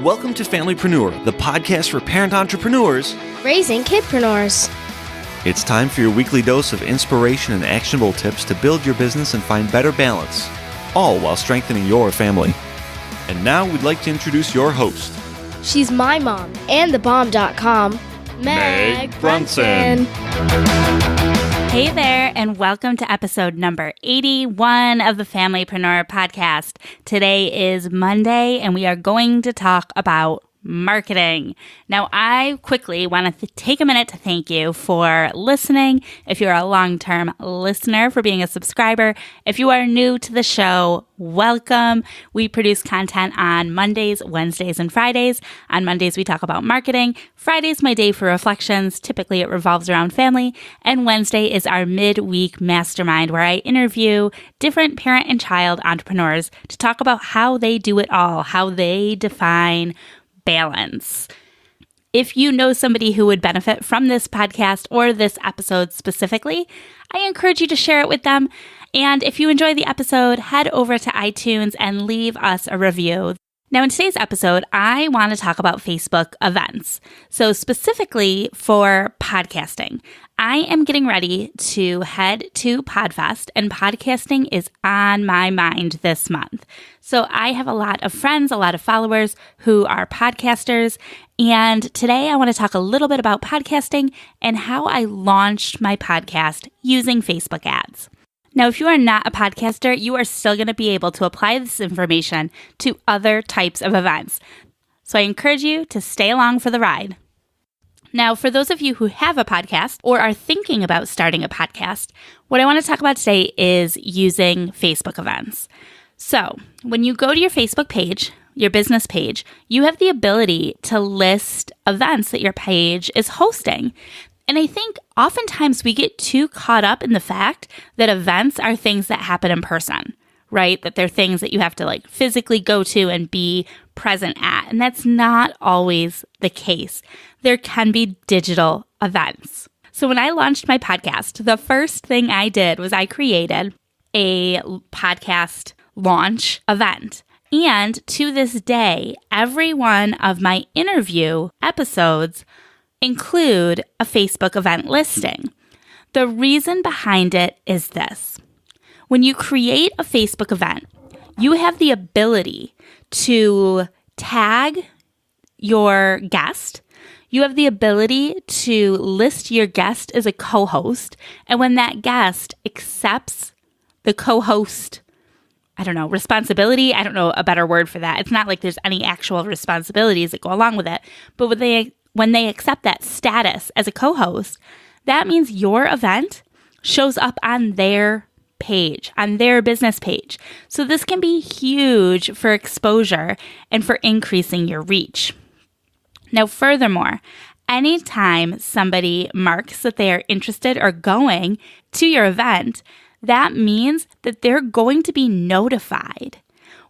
Welcome to Familypreneur, the podcast for parent entrepreneurs raising kidpreneurs. It's time for your weekly dose of inspiration and actionable tips to build your business and find better balance, all while strengthening your family. And now we'd like to introduce your host. She's my mom and thebomb.com, Meg Brunson. Hey there, and welcome to episode number 81 of the Familypreneur podcast. Today is Monday, and we are going to talk about marketing. Now, I quickly want to take a minute to thank you for listening. If you're a long-term listener, for being a subscriber. If you are new to the show, welcome. We produce content on Mondays, Wednesdays, and Fridays. On Mondays, we talk about marketing. Friday's my day for reflections. Typically, it revolves around family. And Wednesday is our midweek mastermind, where I interview different parent and child entrepreneurs to talk about how they do it all, how they define balance. If you know somebody who would benefit from this podcast or this episode specifically, I encourage you to share it with them. And if you enjoy the episode, head over to iTunes and leave us a review. Now, in today's episode, I want to talk about Facebook events. So specifically for podcasting, I am getting ready to head to PodFest, and podcasting is on my mind this month. So I have a lot of friends, a lot of followers who are podcasters, and today I want to talk a little bit about podcasting and how I launched my podcast using Facebook ads. Now, if you are not a podcaster, you are still going to be able to apply this information to other types of events. So I encourage you to stay along for the ride. Now, for those of you who have a podcast or are thinking about starting a podcast, what I want to talk about today is using Facebook events. So when you go to your Facebook page, your business page, you have the ability to list events that your page is hosting. And I think oftentimes we get too caught up in the fact that events are things that happen in person, right? That they're things that you have to physically go to and be present at. And that's not always the case. There can be digital events. So when I launched my podcast, the first thing I did was I created a podcast launch event. And to this day, every one of my interview episodes include a Facebook event listing. The reason behind it is this. When you create a Facebook event, you have the ability to tag your guest. You have the ability to list your guest as a co-host. And when that guest accepts the co-host, responsibility. I don't know a better word for that. It's not like there's any actual responsibilities that go along with it. But when they accept that status as a co-host, that means your event shows up on their page, on their business page. So this can be huge for exposure and for increasing your reach. Now, furthermore, anytime somebody marks that they are interested or going to your event, that means that they're going to be notified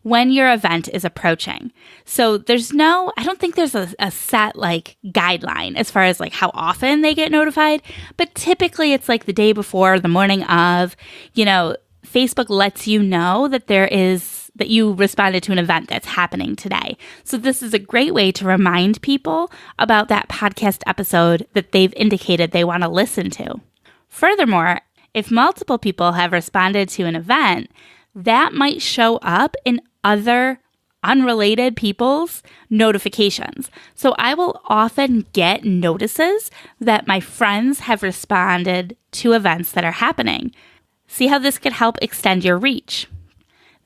when your event is approaching. So I don't think there's a set guideline as far as how often they get notified, but typically it's the day before or the morning of. Facebook lets you know that that you responded to an event that's happening today. So this is a great way to remind people about that podcast episode that they've indicated they want to listen to. Furthermore, if multiple people have responded to an event, that might show up in other unrelated people's notifications. So I will often get notices that my friends have responded to events that are happening. See how this could help extend your reach.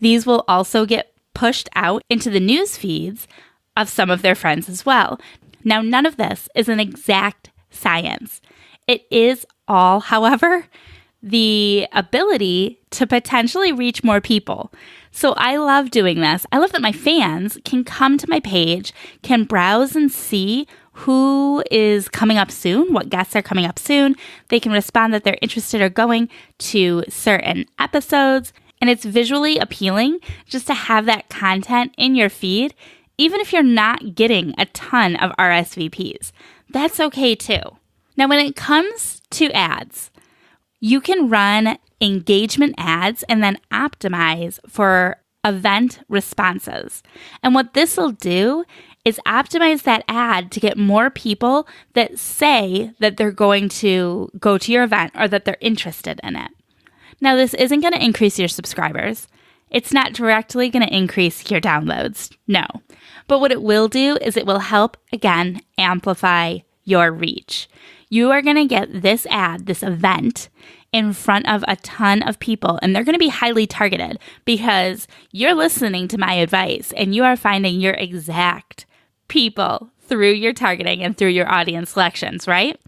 These will also get pushed out into the news feeds of some of their friends as well. Now, none of this is an exact science. It is all, however, the ability to potentially reach more people. So I love doing this. I love that my fans can come to my page, can browse and see who is coming up soon, what guests are coming up soon. They can respond that they're interested or going to certain episodes. And it's visually appealing just to have that content in your feed, even if you're not getting a ton of RSVPs. That's okay too. Now, when it comes to ads, you can run engagement ads and then optimize for event responses. And what this will do is optimize that ad to get more people that say that they're going to go to your event or that they're interested in it. Now, this isn't going to increase your subscribers. It's not directly going to increase your downloads, no. But what it will do is it will help, again, amplify your reach. You are going to get this ad, this event, in front of a ton of people, and they're going to be highly targeted because you're listening to my advice and you are finding your exact people through your targeting and through your audience selections, right?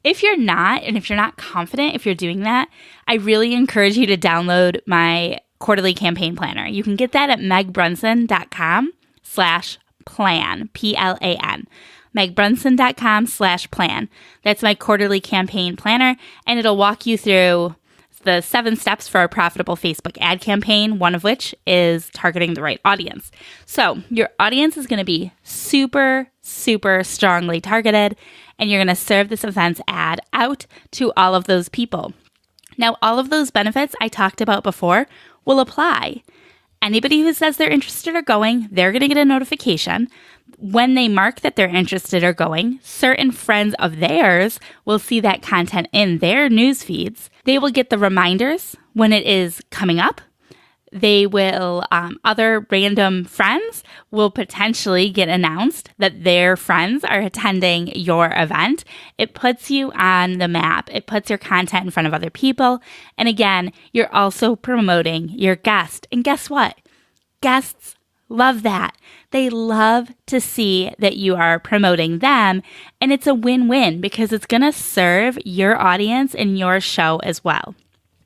If you're not, and if you're not confident if you're doing that, I really encourage you to download my quarterly campaign planner. You can get that at megbrunson.com/plan, Plan. megbrunson.com/plan. That's my quarterly campaign planner, and it'll walk you through the 7 steps for a profitable Facebook ad campaign, one of which is targeting the right audience. So your audience is going to be super, super strongly targeted, and you're going to serve this events ad out to all of those people. Now, all of those benefits I talked about before will apply. Anybody who says they're interested or going, they're going to get a notification. When they mark that they're interested or going, certain friends of theirs will see that content in their news feeds. They will get the reminders when it is coming up. They will, other random friends will potentially get announced that their friends are attending your event. It puts you on the map. It puts your content in front of other people. And again, you're also promoting your guest. And guess what? Guests love that. They love to see that you are promoting them. And it's a win-win because it's going to serve your audience and your show as well.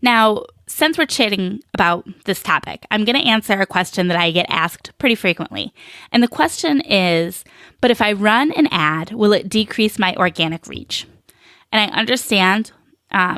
Now, since we're chatting about this topic, I'm going to answer a question that I get asked pretty frequently. And the question is, but if I run an ad, will it decrease my organic reach? And I understand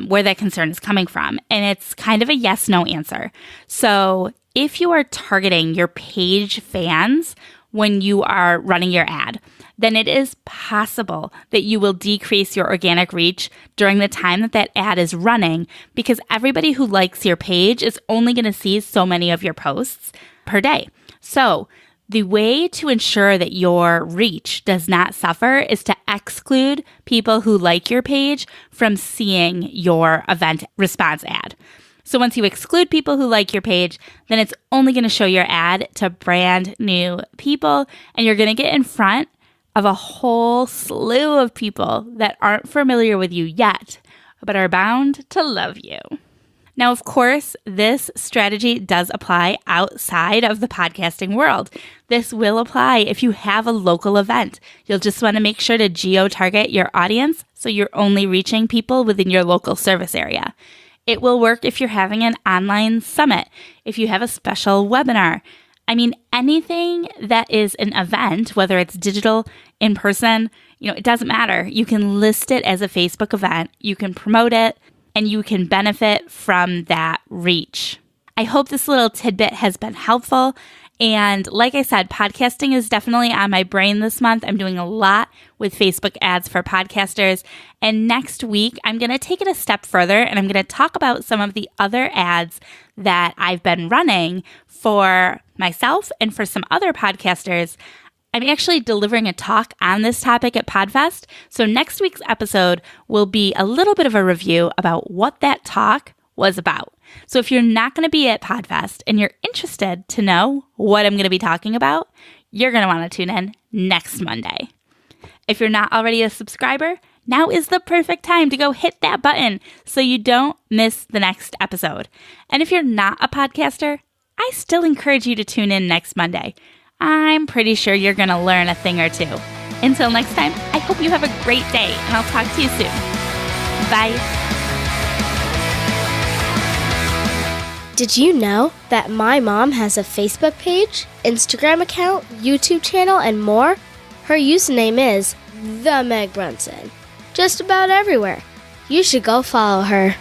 where that concern is coming from. And it's kind of a yes-no answer. So if you are targeting your page fans when you are running your ad, then it is possible that you will decrease your organic reach during the time that that ad is running because everybody who likes your page is only going to see so many of your posts per day. So the way to ensure that your reach does not suffer is to exclude people who like your page from seeing your event response ad. So once you exclude people who like your page, then it's only going to show your ad to brand new people, and you're going to get in front of a whole slew of people that aren't familiar with you yet, but are bound to love you. Now, of course, this strategy does apply outside of the podcasting world. This will apply if you have a local event. You'll just want to make sure to geo-target your audience so you're only reaching people within your local service area. It will work if you're having an online summit, if you have a special webinar. I mean, anything that is an event, whether it's digital, in person, it doesn't matter. You can list it as a Facebook event, you can promote it, and you can benefit from that reach. I hope this little tidbit has been helpful. And like I said, podcasting is definitely on my brain this month. I'm doing a lot with Facebook ads for podcasters. And next week, I'm going to take it a step further and I'm going to talk about some of the other ads that I've been running for myself and for some other podcasters. I'm actually delivering a talk on this topic at PodFest. So next week's episode will be a little bit of a review about what that talk was about. So if you're not going to be at PodFest and you're interested to know what I'm going to be talking about, you're going to want to tune in next Monday. If you're not already a subscriber, now is the perfect time to go hit that button so you don't miss the next episode. And if you're not a podcaster, I still encourage you to tune in next Monday. I'm pretty sure you're going to learn a thing or two. Until next time, I hope you have a great day, and I'll talk to you soon. Bye. Did you know that my mom has a Facebook page, Instagram account, YouTube channel, and more? Her username is The Meg Brunson. Just about everywhere. You should go follow her.